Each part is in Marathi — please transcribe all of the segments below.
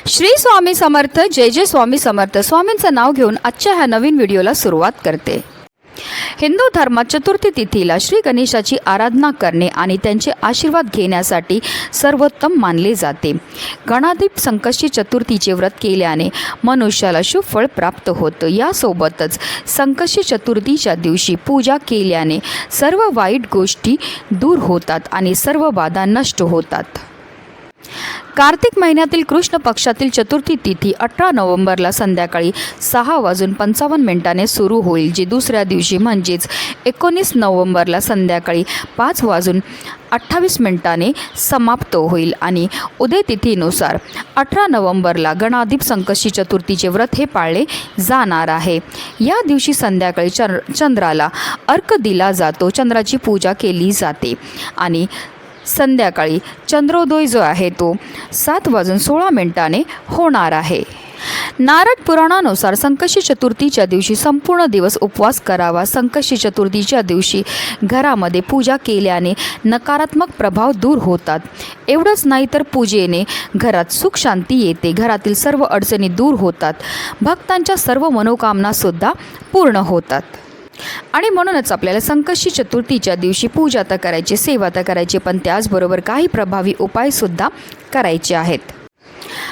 श्री स्वामी समर्थ. जय जय स्वामी समर्थ. स्वामींचं नाव घेऊन आजच्या ह्या नवीन व्हिडिओला सुरुवात करते. हिंदू धर्मात चतुर्थी तिथीला श्री गणेशाची आराधना करणे आणि त्यांचे आशीर्वाद घेण्यासाठी सर्वोत्तम मानले जाते. गणाधिप संकष्टी चतुर्थीचे व्रत केल्याने मनुष्याला शुभ फळ प्राप्त होतं. यासोबतच संकष्टी चतुर्थीच्या दिवशी पूजा केल्याने सर्व वाईट गोष्टी दूर होतात आणि सर्व बाधा नष्ट होतात. कार्तिक महिन्यातील कृष्ण पक्षातील चतुर्थी तिथी 18 नोव्हेंबरला संध्याकाळी 6:55 सुरू होईल, जी दुसऱ्या दिवशी म्हणजेच 19 नोव्हेंबरला संध्याकाळी 5:28 समाप्त होईल. आणि उदय तिथीनुसार 18 नोव्हेंबरला गणाधिप संकष्टी चतुर्थीचे व्रत हे पाळले जाणार आहे. या दिवशी संध्याकाळी चंद्राला अर्घ दिला जातो, चंद्राची पूजा केली जाते आणि संध्याकाळी चंद्रोदय जो आहे तो 7:16 होणार आहे. नारद पुराणानुसार संकष्टी चतुर्थीच्या दिवशी संपूर्ण दिवस उपवास करावा. संकष्टी चतुर्थीच्या दिवशी घरामध्ये पूजा केल्याने नकारात्मक प्रभाव दूर होतात. एवढंच नाही तर पूजेने घरात सुख शांती येते, घरातील सर्व अडचणी दूर होतात, भक्तांच्या सर्व मनोकामनासुद्धा पूर्ण होतात. आणि म्हणूनच आपल्याला संकष्टी चतुर्थीच्या दिवशी पूजा तर करायची, सेवा तर करायची, पण त्याचबरोबर काही प्रभावी उपायसुद्धा करायचे आहेत.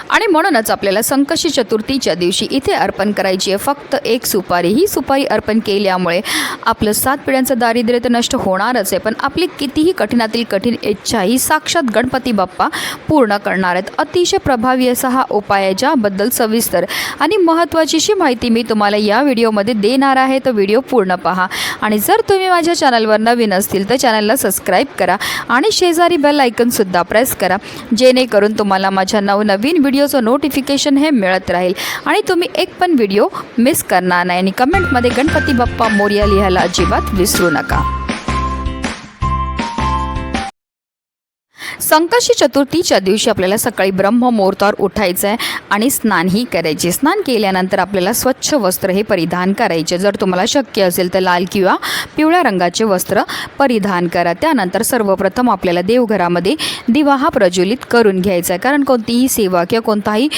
आणि म्हणूनच आपल्याला संकष्टी चतुर्थीच्या दिवशी इथे अर्पण करायची आहे फक्त एक सुपारी. ही सुपारी अर्पण केल्यामुळे आपलं 7 पिढ्यांचं दारिद्र्य तर नष्ट होणारच आहे, पण आपली कितीही कठीणातील कठीण इच्छा ही साक्षात गणपती बाप्पा पूर्ण करणार आहेत. अतिशय प्रभावी असा हा उपाय आहे, ज्याबद्दल सविस्तर आणि महत्त्वाचीशी माहिती मी तुम्हाला या व्हिडिओमध्ये देणार आहे. तर व्हिडिओ पूर्ण पहा. आणि जर तुम्ही माझ्या चॅनलवर नवीन असतील तर चॅनलला सबस्क्राईब करा आणि शेजारी बेल आयकनसुद्धा प्रेस करा, जेणेकरून तुम्हाला माझ्या नवनवीन व्हिडिओचं नोटिफिकेशन हे मिळत राहील आणि तुम्ही एक पण व्हिडिओ मिस करणार नाही. आणि कमेंटमध्ये गणपती बाप्पा मोरया लिहायला अजिबात विसरू नका. संकष्टी चतुर्थीच्या दिवशी आपल्याला सकाळी ब्रह्ममुहूर्तावर उठायचं आहे आणि स्नानही करायचे. स्नान केल्यानंतर आपल्याला स्वच्छ वस्त्र हे परिधान करायचे. जर तुम्हाला शक्य असेल तर लाल किंवा पिवळ्या रंगाचे वस्त्र परिधान करा. त्यानंतर सर्वप्रथम आपल्याला देवघरामध्ये दिवा हा प्रज्वलित करून घ्यायचा आहे, कारण कोणतीही सेवा किंवा कोणताही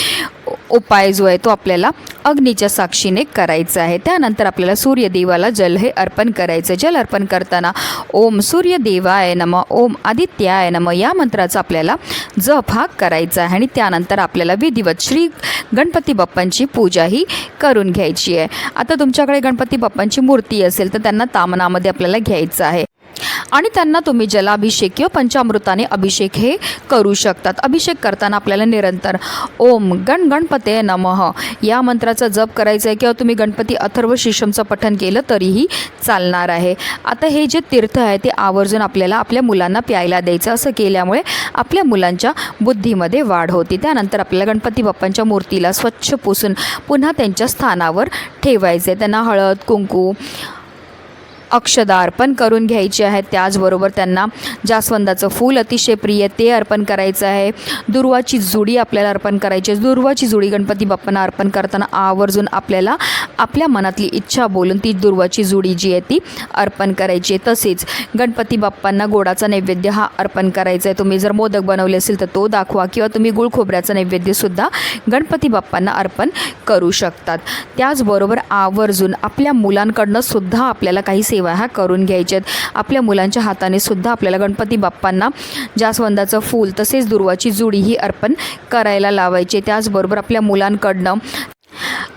उपाय जो आहे तो आपल्याला अग्नीच्या साक्षीने करायचा आहे. त्यानंतर आपल्याला सूर्यदेवाला जल हे अर्पण करायचं. जल अर्पण करताना ओम सूर्यदेवाय नमः, ओम आदित्याय नमः या मंत्राचा आपल्याला जप हा करायचा आहे. आणि त्यानंतर आपल्याला विधिवत श्री गणपती बाप्पांची पूजा ही करून घ्यायची आहे. आता तुमच्याकडे गणपती बाप्पांची मूर्ती असेल तर त्यांना तामनामध्ये आपल्याला घ्यायचं आहे आणि त्यांना तुम्ही जलाभिषेक किंवा पंचामृताने अभिषेक हे करू शकतात. अभिषेक करताना आपल्याला निरंतर ओम गणपते नमः या मंत्राचा जप करायचा आहे, किंवा तुम्ही गणपती अथर्व शीर्षमचं पठण केलं तरीही चालणार आहे. आता हे जे तीर्थ आहे ते आवर्जून आपल्याला आपल्या मुलांना प्यायला द्यायचं. असं केल्यामुळे आपल्या मुलांच्या बुद्धीमध्ये वाढ होती. त्यानंतर आपल्याला गणपती बाप्पांच्या मूर्तीला स्वच्छ पुसून पुन्हा त्यांच्या स्थानावर ठेवायचे. त्यांना हळद कुंकू अक्षदा अर्पण करून घ्यायचे आहेत. त्याचबरोबर त्यांना जास्वंदाचं फूल अतिशय प्रिय ते अर्पण करायचं आहे. दुर्वाची जुडी आपल्याला अर्पण करायची आहे. दुर्वाची जुडी गणपती बाप्पांना अर्पण करताना आवर्जून आपल्याला आपल्या मनातली इच्छा बोलून ती दुर्वाची जुडी जी आहे ती अर्पण करायची आहे. तसेच गणपती बाप्पांना गोडाचा नैवेद्य हा अर्पण करायचा आहे. तुम्ही जर मोदक बनवले असेल तर तो दाखवा, किंवा तुम्ही गुळ खोबऱ्याचा नैवेद्यसुद्धा गणपती बाप्पांना अर्पण करू शकतात. त्याचबरोबर आवर्जून आपल्या मुलांकडनं सुद्धा आपल्याला काही सेवा ह्या करून घ्यायच्यात. आपल्या मुलांच्या हाताने सुद्धा आपल्याला गणपती बाप्पांना जास्वंदाचं फूल तसेच दुर्वाची जुडी ही अर्पण करायला लावायचे. त्याचबरोबर आपल्या मुलांकडनं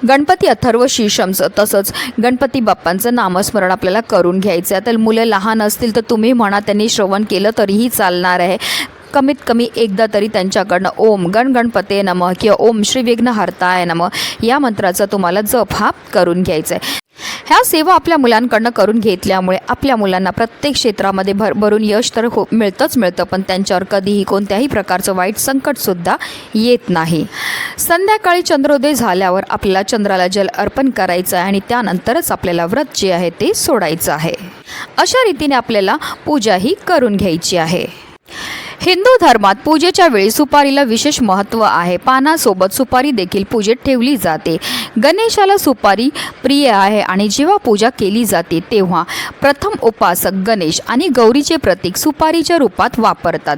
गणपती अथर्व शीर्षमचं तसंच गणपती बाप्पांचं नामस्मरण आपल्याला करून घ्यायचं आहे. तर मुलं लहान असतील तर तुम्ही म्हणा, त्यांनी श्रवण केलं तरीही चालणार आहे. कमीत कमी एकदा तरी त्यांच्याकडनं ओम गणपते नमः किंवा ओम श्री विघ्नहर्ताय नमः या मंत्राचा तुम्हाला जप हा करून घ्यायचा आहे. ह्या सेवा आपल्या मुलांकडनं करून घेतल्यामुळे आपल्या मुलांना प्रत्येक क्षेत्रामध्ये भरभरून यश तर मिळतं, पण त्यांच्यावर कधीही कोणत्याही प्रकारचं वाईट संकटसुद्धा येत नाही. संध्याकाळी चंद्रोदय झाल्यावर आपल्याला चंद्राला जल अर्पण करायचं आहे आणि त्यानंतरच आपल्याला व्रत जे आहे ते सोडायचं आहे. अशा रीतीने आपल्याला पूजा ही करून घ्यायची आहे. हिंदू धर्मात पूजेच्या वेळी सुपारीला विशेष महत्त्व आहे. पानासोबत सुपारी देखील पूजेत ठेवली जाते. गणेशाला सुपारी प्रिय आहे आणि जेव्हा पूजा केली जाते तेव्हा प्रथम उपासक गणेश आणि गौरीचे प्रतीक सुपारीच्या रूपात वापरतात.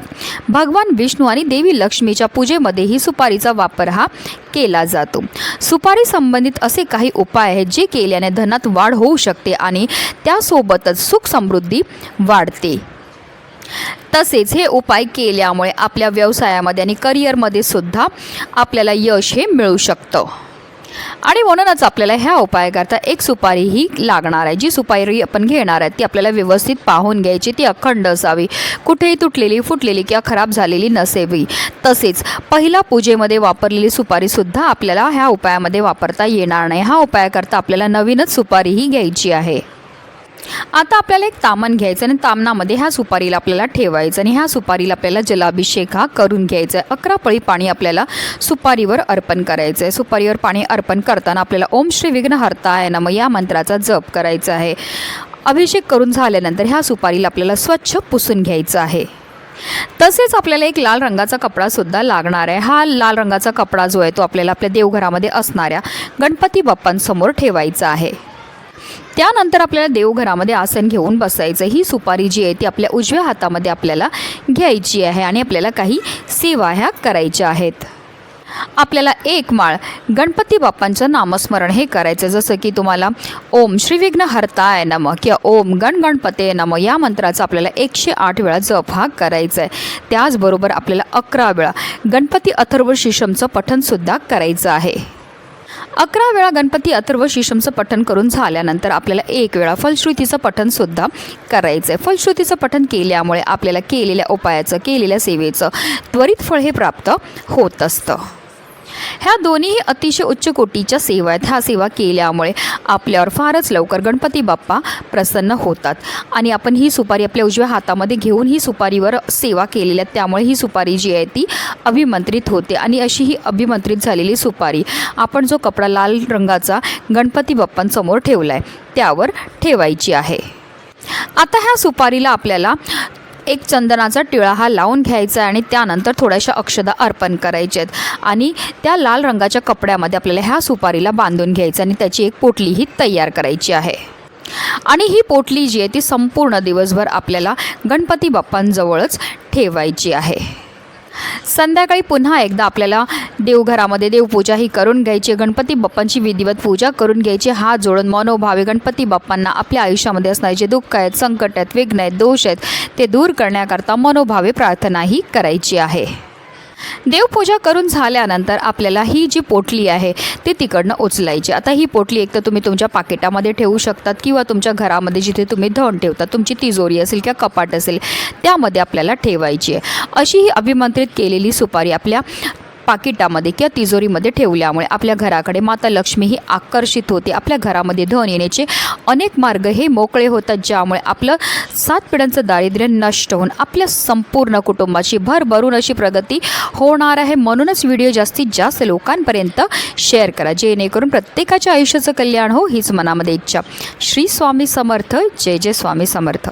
भगवान विष्णू आणि देवी लक्ष्मीच्या पूजेमध्येही सुपारीचा वापर हा केला जातो. सुपारी संबंधित असे काही उपाय आहेत जे केल्याने धनात वाढ होऊ शकते आणि त्यासोबतच सुख समृद्धी वाढते. तसेच हे उपाय केल्यामुळे आपल्या व्यवसायामध्ये आणि करिअरमध्ये सुद्धा आपल्याला यश हे मिळू शकतं. आणि म्हणूनच आपल्याला ह्या उपायाकरता एक सुपारी ही लागणार आहे. जी सुपारी आपण घेणार आहे ती आपल्याला व्यवस्थित पाहून घ्यायची. ती अखंड असावी, कुठेही तुटलेली फुटलेली किंवा खराब झालेली नसावी. तसेच पहिला पूजेमध्ये वापरलेली सुपारीसुद्धा आपल्याला ह्या उपायामध्ये वापरता येणार नाही. हा उपायाकरता आपल्याला नवीनच सुपारी ही घ्यायची आहे. आता आपल्याला एक तामण घ्यायचं आणि तामणामध्ये ह्या सुपारीला आपल्याला ठेवायचं आणि ह्या सुपारीला आपल्याला जलाभिषेक हा करून घ्यायचा आहे. 11 पळी पाणी आपल्याला सुपारीवर अर्पण करायचं आहे. सुपारीवर पाणी अर्पण करताना आपल्याला ओम श्री विघ्नहर्ताय नमः या मंत्राचा जप करायचा आहे. अभिषेक करून झाल्यानंतर ह्या सुपारीला आपल्याला स्वच्छ पुसून घ्यायचं आहे. तसेच आपल्याला एक लाल रंगाचा कपडासुद्धा लागणार आहे. हा लाल रंगाचा कपडा जो आहे तो आपल्याला आपल्या देवघरामध्ये असणाऱ्या गणपती बाप्पांसमोर ठेवायचा आहे. त्यानंतर आपल्याला देवघरामध्ये आसन घेऊन बसायचं. ही सुपारी जी आहे ती आपल्या उजव्या हातामध्ये आपल्याला घ्यायची आहे आणि आपल्याला काही सेवा ह्या करायच्या आहेत. आपल्याला एक माळ गणपती बाप्पांचं नामस्मरण हे करायचं. जसं की तुम्हाला ओम श्री विघ्नहर्ताय नमः किंवा ओम गणपते नमः या मंत्राचा आपल्याला 108 वेळा जप हा करायचा आहे. त्याचबरोबर आपल्याला 11 वेळा गणपती अथर्व शीर्षमचं पठणसुद्धा करायचं आहे. 11 वेळा गणपती अथर्व शीर्षमचं पठण करून झाल्यानंतर आपल्याला 1 वेळा फलश्रुतीचं पठणसुद्धा करायचं आहे. फलश्रुतीचं पठण केल्यामुळे आपल्याला केलेल्या उपायाचं, केलेल्या सेवेचं त्वरित फळ हे प्राप्त होत असतं. ह्या दोन्हीही अतिशय उच्च कोटीच्या सेवा आहेत. ह्या सेवा केल्यामुळे आपल्यावर फारच लवकर गणपती बाप्पा प्रसन्न होतात. आणि आपण ही सुपारी आपल्या उजव्या हातामध्ये घेऊन ही सुपारीवर सेवा केलेली आहे. त्यामुळे ही सुपारी जी आहे ती अभिमंत्रित होते आणि अशी ही अभिमंत्रित झालेली सुपारी आपण जो कपडा लाल रंगाचा गणपती बाप्पांसमोर ठेवला आहे त्यावर ठेवायची आहे. आता ह्या सुपारीला आपल्याला एक चंदनाचा टिळा हा लावून घ्यायचा आहे आणि त्यानंतर थोड्याशा अक्षदा अर्पण करायच्या आहेत आणि त्या लाल रंगाच्या कपड्यामध्ये आपल्याला ह्या सुपारीला बांधून घ्यायचं आणि त्याची एक पोटली ही तयार करायची आहे. आणि ही पोटली जी आहे ती संपूर्ण दिवसभर आपल्याला गणपती बाप्पांजवळच ठेवायची आहे. संध्याकाळी पुन्हा एकदा आपल्याला देवघरामध्ये देवपूजा ही करून घ्यायची. गणपती बाप्पांची विधिवत पूजा करून घ्यायची. हात जोडून मनोभावे गणपती बाप्पांना आपल्या आयुष्यामध्ये असणारे जे दुःख आहेत, संकट आहेत, विघ्न आहेत, दोष आहेत ते दूर करण्याकरता मनोभावे प्रार्थना ही करायची आहे. देवपूजा करून झाल्यानंतर आपल्याला ही जी पोटली आहे ती तिकडनं उचलायची. आता ही पोटली एक तर तुम्ही तुमच्या पाकिटामध्ये ठेवू शकतात किंवा तुमच्या घरामध्ये जिथे तुम्ही धन ठेवता, तुमची तिजोरी असेल किंवा कपाट असेल त्यामध्ये आपल्याला ठेवायची आहे. अशी ही अभिमंत्रित केलेली सुपारी आपल्या पाकिटामध्ये किंवा तिजोरीमध्ये ठेवल्यामुळे आपल्या घराकडे माता लक्ष्मी ही आकर्षित होते. आपल्या घरामध्ये धन येण्याचे अनेक मार्ग हे मोकळे होतात, ज्यामुळे आपलं 7 पिढ्यांचं दारिद्र्य नष्ट होऊन आपल्या संपूर्ण कुटुंबाची भरभरून अशी प्रगती होणार आहे. म्हणूनच व्हिडिओ जास्तीत जास्त लोकांपर्यंत शेअर करा, जेणेकरून प्रत्येकाच्या आयुष्याचं कल्याण हो हीच मनामध्ये इच्छा. श्री स्वामी समर्थ. जय जय स्वामी समर्थ.